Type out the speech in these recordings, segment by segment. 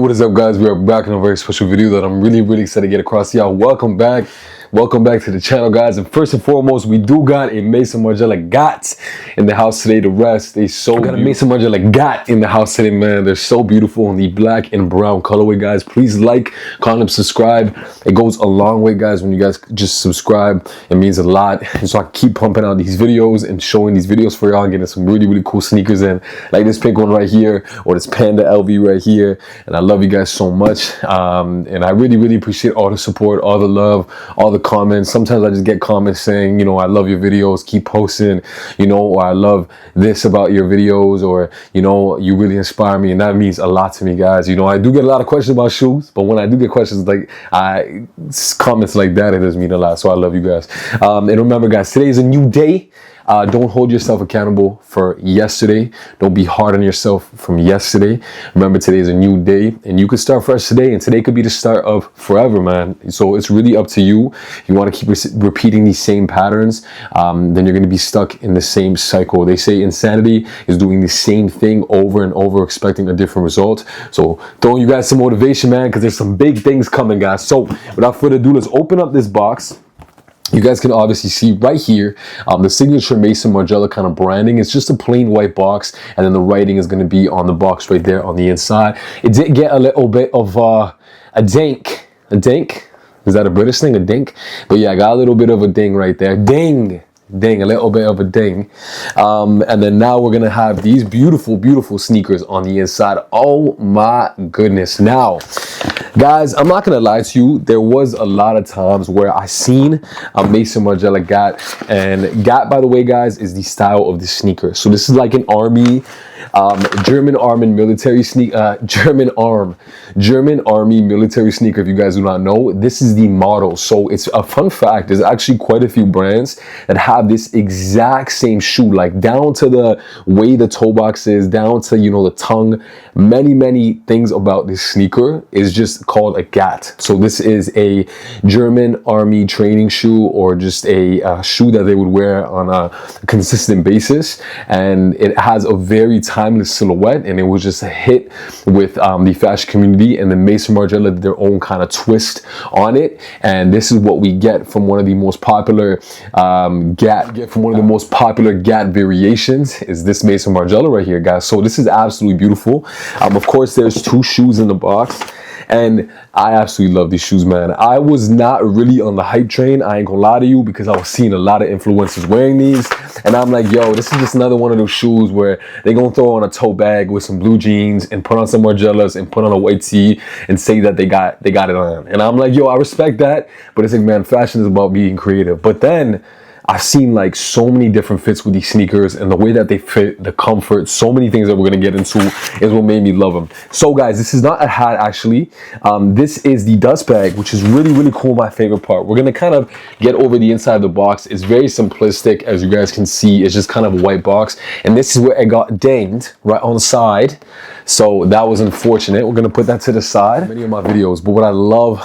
What is up, guys? We are back in a very special video that I'm really excited to get across to y'all. Welcome back to the channel, guys. And first and foremost, we do got a Maison Margiela GAT in the house today. The rest, they so got a Maison Margiela GAT in the house today, man. They're so beautiful in the black and brown colorway, guys. Please like, comment, subscribe. It goes a long way, guys. When you guys just subscribe, it means a lot. And so I keep pumping out these videos and showing these videos for y'all and getting some really cool sneakers in, like this pink one right here or this Panda LV right here. And I love you guys so much. And I really appreciate all the support, all the love, all the comments. Sometimes I just get comments saying, you know, I love your videos, keep posting, you know, or I love this about your videos, or, you know, you really inspire me. And that means a lot to me, guys. You know, I do get a lot of questions about shoes, but when I do get questions like comments like that, it does mean a lot. So I love you guys. And remember, guys, today is a new day. Don't hold yourself accountable for yesterday. Don't be hard on yourself from yesterday. Remember, today is a new day and you could start fresh today, and today could be the start of forever, man. So it's really up to you. If you want to keep repeating these same patterns, then you're going to be stuck in the same cycle. They say insanity is doing the same thing over and over, expecting a different result. So throwing you guys some motivation, man, because there's some big things coming, guys. So without further ado, let's open up this box. You guys can obviously see right here the signature Maison Margiela kind of branding. It's just a plain white box, and then the writing is going to be on the box right there on the inside. It did get a little bit of a dink. A dink? Is that a British thing? A dink? But yeah, I got a little bit of a ding right there. Ding! Ding, a little bit of a ding. And then now we're gonna have these beautiful sneakers on the inside. Oh my goodness. Now, guys, I'm not gonna lie to you, there was a lot of times where I seen a Maison Margiela GAT, and GAT, by the way, guys, is the style of the sneaker. So this is like an army, German army military sneaker, German army military sneaker. If you guys do not know, this is the model. So it's a fun fact, there's actually quite a few brands that have this exact same shoe, like down to the way the toe box is, down to, you know, the tongue. Many things about this sneaker is just called a GAT. So this is a German army training shoe, or just a shoe that they would wear on a consistent basis, and it has a very timeless silhouette, and it was just a hit with the fashion community, and the Maison Margiela did their own kind of twist on it. And this is what we get from one of the most popular GAT variations, is this Maison Margiela right here, guys. So this is absolutely beautiful. Of course, there's two shoes in the box, and I absolutely love these shoes, man. I was not really on the hype train, I ain't gonna lie to you, because I was seeing a lot of influencers wearing these, and I'm like, yo, this is just another one of those shoes where they gonna throw on a tote bag with some blue jeans and put on some Margielas and put on a white tee and say that they got it on. And I'm like, yo, I respect that, but it's like, man, fashion is about being creative. But then I've seen like so many different fits with these sneakers, and the way that they fit, the comfort, so many things that we're gonna get into is what made me love them. So guys, this is not a hat actually. This is the dust bag, which is really cool. My favorite part. We're gonna kind of get over the inside of the box. It's very simplistic, as you guys can see. It's just kind of a white box, and this is where it got dinged right on the side. So that was unfortunate. We're gonna put that to the side. Many of my videos, but what I love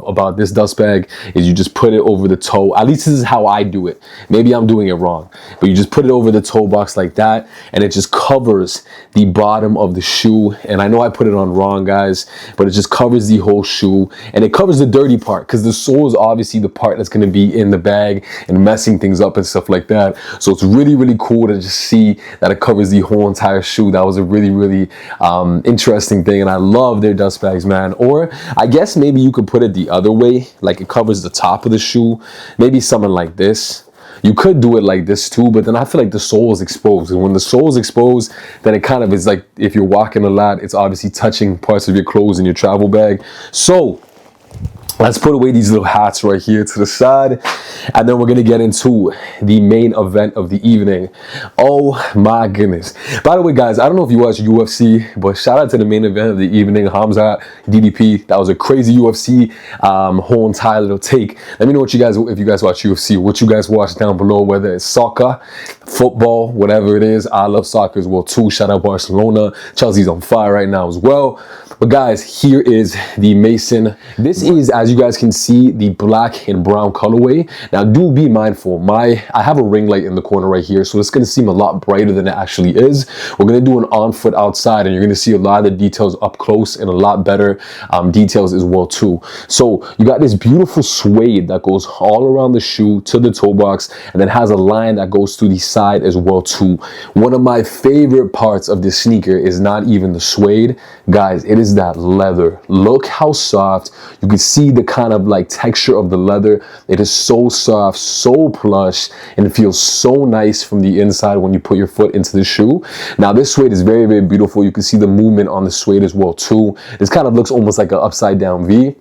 about this dust bag is you just put it over the toe. At least this is how I do it. Maybe I'm doing it wrong, but you just put it over the toe box like that, and it just covers the bottom of the shoe. And I know I put it on wrong, guys, but it just covers the whole shoe, and it covers the dirty part, because the sole is obviously the part that's going to be in the bag and messing things up and stuff like that. So it's really cool to just see that it covers the whole entire shoe. That was a really interesting thing, and I love their dust bags, man. Or I guess maybe you could put it the other way, like it covers the top of the shoe, maybe something like this. You could do it like this too, but then I feel like the sole is exposed, and when the sole is exposed, then it kind of is like, if you're walking a lot, it's obviously touching parts of your clothes in your travel bag. So let's put away these little hats right here to the side, and then we're gonna get into the main event of the evening. Oh my goodness. By the way, guys, I don't know if you watch UFC, but shout out to the main event of the evening, Hamza DDP. That was a crazy UFC whole entire little take. Let me know what you guys, if you guys watch UFC, what you guys watch down below, whether it's soccer, football, whatever it is. I love soccer as well too. Shout out Barcelona. Chelsea's on fire right now as well. But guys, here is the Maison. This is, as you guys can see, the black and brown colorway. Now do be mindful, I have a ring light in the corner right here, so it's going to seem a lot brighter than it actually is. We're going to do an on foot outside, and you're going to see a lot of the details up close and a lot better details as well too. So you got this beautiful suede that goes all around the shoe to the toe box, and then has a line that goes to the side as well too. One of my favorite parts of this sneaker is not even the suede, guys, it is that leather. Look how soft. You can see the kind of like texture of the leather. It is so soft, so plush, and it feels so nice from the inside when you put your foot into the shoe. Now this suede is very, very beautiful. You can see the movement on the suede as well too. This kind of looks almost like an upside down V.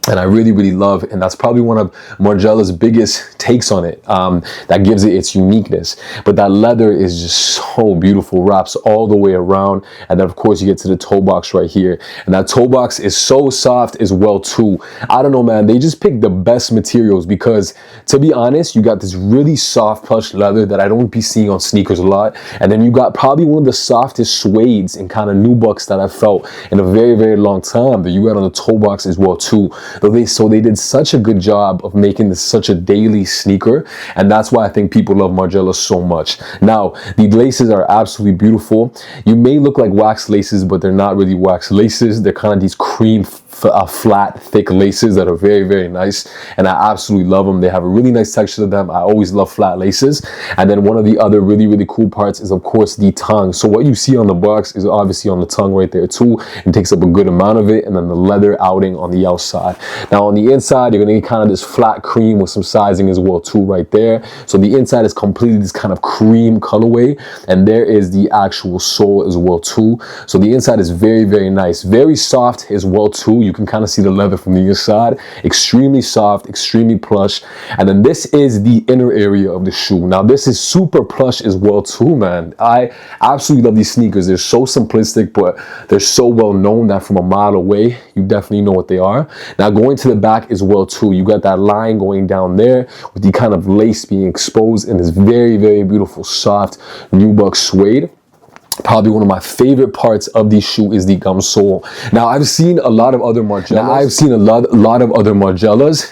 And I really, really love, and that's probably one of Margiela's biggest takes on it, that gives it its uniqueness. But that leather is just so beautiful, wraps all the way around. And then of course you get to the toe box right here. And that toe box is so soft as well too. I don't know, man, they just picked the best materials, because to be honest, you got this really soft plush leather that I don't be seeing on sneakers a lot. And then you got probably one of the softest suedes and kind of nubucks that I've felt in a very, very long time that you got on the toe box as well too. So they did such a good job of making this such a daily sneaker, and that's why I think people love Margiela so much. Now, the laces are absolutely beautiful. You may look like wax laces, but they're not really wax laces. They're kind of these cream flat, thick laces that are very, very nice, and I absolutely love them. They have a really nice texture to them. I always love flat laces. And then one of the other really, really cool parts is of course the tongue. So what you see on the box is obviously on the tongue right there too, and takes up a good amount of it, and then the leather outing on the outside. Now on the inside, you're gonna get kind of this flat cream with some sizing as well too right there. So the inside is completely this kind of cream colorway, and there is the actual sole as well too. So the inside is very, very nice, very soft as well too. You can kind of see the leather from the inside, extremely soft, extremely plush. And then this is the inner area of the shoe. Now this is super plush as well too, man. I absolutely love these sneakers. They're so simplistic, but they're so well known that from a mile away, you definitely know what they are. Now going to the back as well too, you got that line going down there with the kind of lace being exposed in this very, very beautiful soft nubuck suede. Probably one of my favorite parts of the shoe is the gum sole. Now I've seen a lot of other Margielas,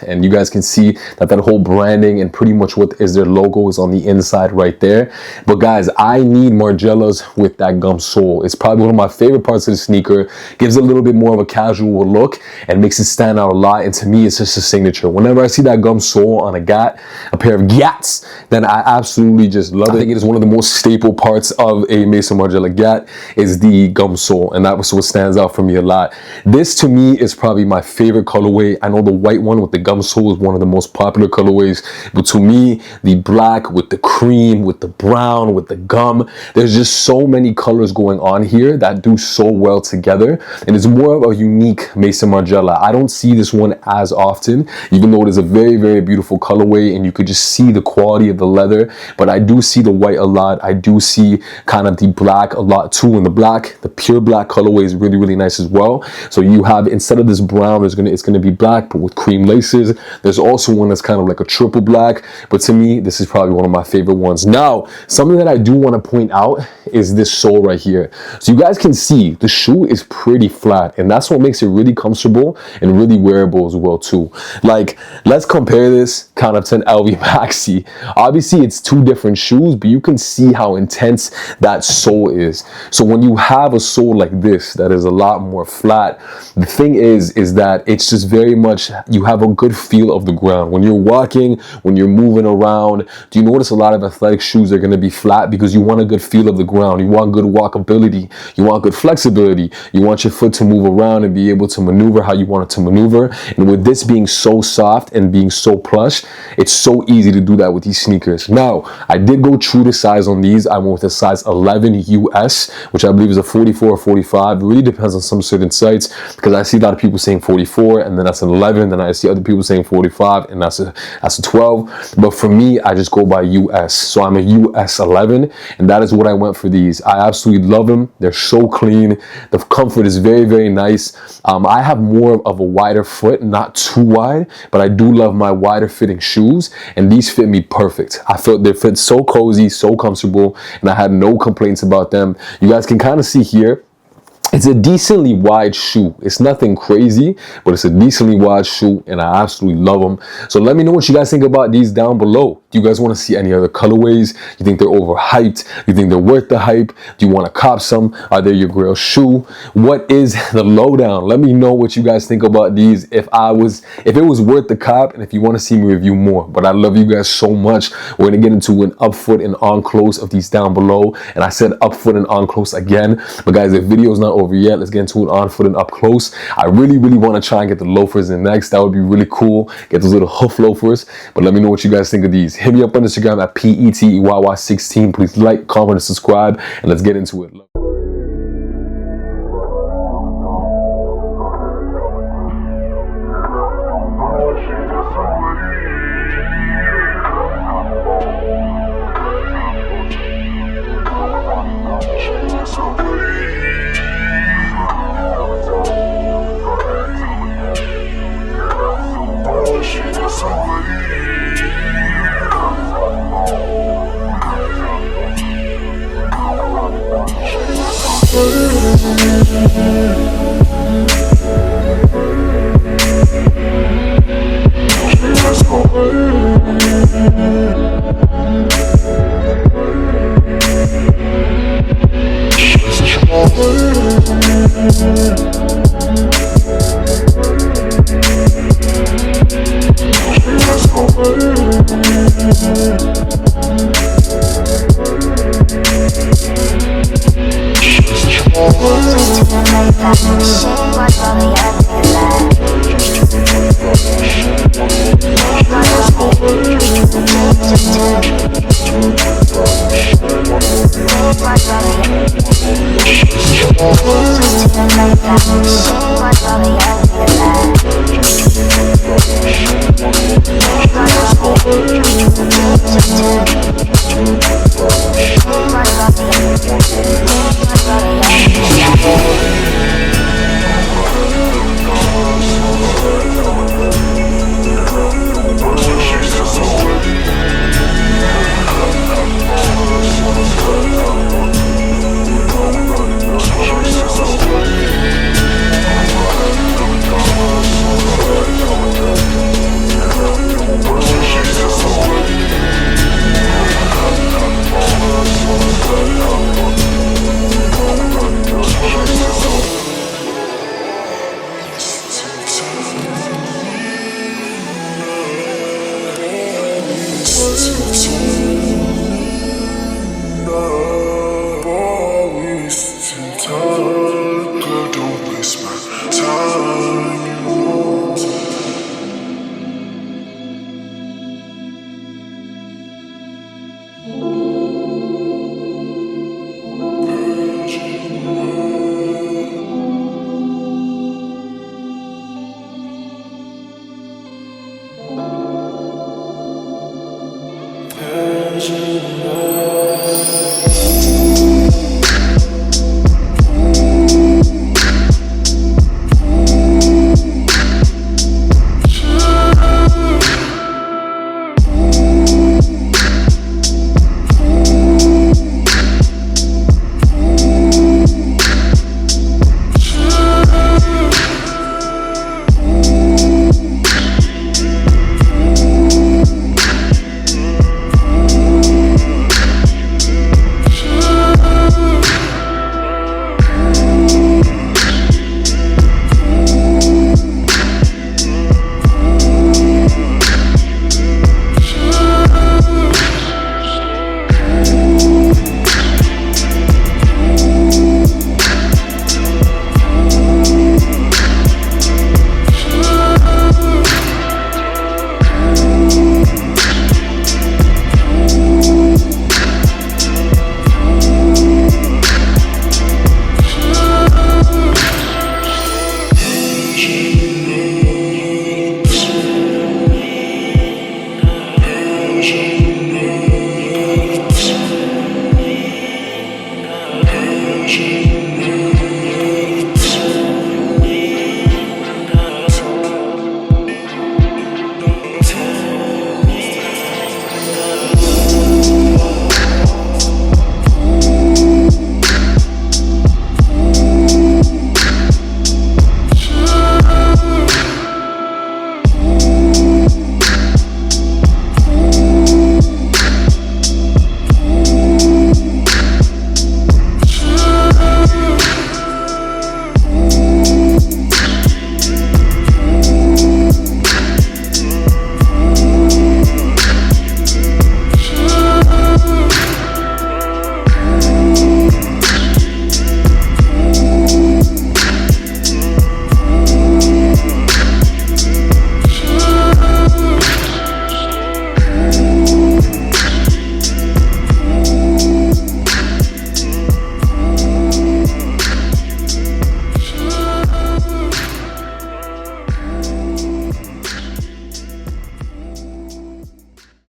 and you guys can see that whole branding and pretty much what is their logo is on the inside right there. But guys, I need Margielas with that gum sole. It's probably one of my favorite parts of the sneaker. Gives it a little bit more of a casual look and makes it stand out a lot. And to me, it's just a signature. Whenever I see that gum sole on a GAT, a pair of GATs, then I absolutely just love it. I think it is one of the most staple parts of a Maison Margiela GAT is the gum sole, and that was what stands out for me a lot. This to me is probably my favorite colorway. I know the white one with the gum sole is one of the most popular colorways, but to me, the black with the cream, with the brown, with the gum, there's just so many colors going on here that do so well together, and it's more of a unique Maison Margiela. I don't see this one as often, even though it is a very, very beautiful colorway, and you could just see the quality of the leather, but I do see the white a lot. I do see kind of the black a lot too. In the black, the pure black colorway is really, really nice as well. So you have, instead of this brown, it's gonna be black but with cream laces. There's also one that's kind of like a triple black, but to me this is probably one of my favorite ones. Now something that I do want to point out is this sole right here. So you guys can see the shoe is pretty flat, and that's what makes it really comfortable and really wearable as well too. Like, let's compare this kind of to an LV Maxi. Obviously it's two different shoes, but you can see how intense that sole is. So when you have a sole like this that is a lot more flat, the thing is that it's just very much, you have a good feel of the ground when you're walking, when you're moving around. Do you notice a lot of athletic shoes are going to be flat because you want a good feel of the ground, you want good walkability, you want good flexibility, you want your foot to move around and be able to maneuver how you want it to maneuver. And with this being so soft and being so plush, it's so easy to do that with these sneakers. Now I did go true to size on these. I went with a size 11 US, which I believe is a 44 or 45. It really depends on some certain sites, because I see a lot of people saying 44 and then that's an 11, then I see other people saying 45 and that's a 12. But for me, I just go by US, so I'm a US 11, and that is what I went for these. I absolutely love them. They're so clean. The comfort is very, very nice. I have more of a wider foot, not too wide, but I do love my wider fitting shoes, and these fit me perfect. I felt they fit so cozy, so comfortable, and I had no complaints about them. You guys can kind of see here It's a decently wide shoe. It's nothing crazy, but it's a decently wide shoe, and I absolutely love them. So let me know what you guys think about these down below. Do you guys want to see any other colorways? You think they're overhyped? You think they're worth the hype? Do you want to cop some? Are they your grail shoe? What is the lowdown? Let me know what you guys think about these. If it was worth the cop, and if you want to see me review more. But I love you guys so much. We're gonna get into an up foot and on close of these down below, and I said up foot and on close again. But guys, the video's not over yet. Let's get into an on foot and up close. I really want to try and get the loafers in next. That would be really cool. Get those little hoof loafers. But let me know what you guys think of these. Hit me up on Instagram at PETEYY16. Please like, comment, and subscribe, and let's get into it. Don't waste my time.